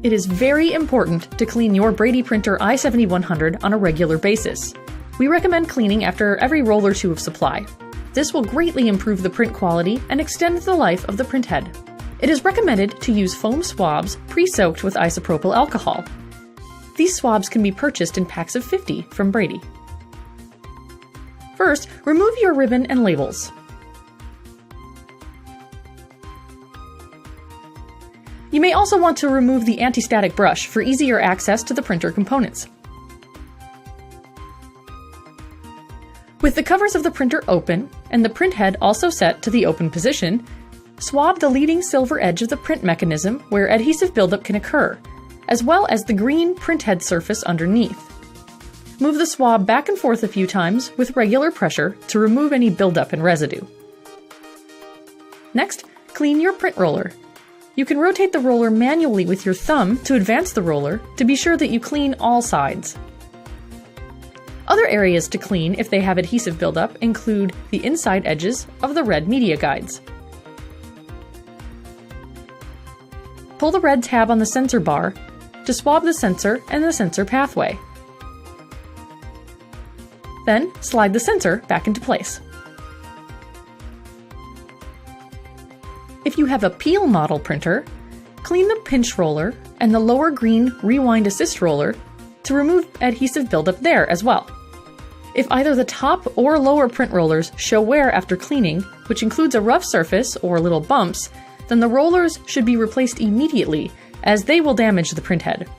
It is very important to clean your Brady printer i1700 on a regular basis. We recommend cleaning after every roll or two of supply. This will greatly improve the print quality and extend the life of the print head. It is recommended to use foam swabs pre-soaked with isopropyl alcohol. These swabs can be purchased in packs of 50 from Brady. First, remove your ribbon and labels. You may also want to remove the anti-static brush for easier access to the printer components. With the covers of the printer open and the print head also set to the open position, swab the leading silver edge of the print mechanism where adhesive buildup can occur, as well as the green print head surface underneath. Move the swab back and forth a few times with regular pressure to remove any buildup and residue. Next, clean your print roller. You can rotate the roller manually with your thumb to advance the roller to be sure that you clean all sides. Other areas to clean if they have adhesive buildup include the inside edges of the red media guides. Pull the red tab on the sensor bar to swab the sensor and the sensor pathway. Then slide the sensor back into place. If you have a peel model printer, clean the pinch roller and the lower green rewind assist roller to remove adhesive buildup there as well. If either the top or lower print rollers show wear after cleaning, which includes a rough surface or little bumps, then the rollers should be replaced immediately, as they will damage the print head.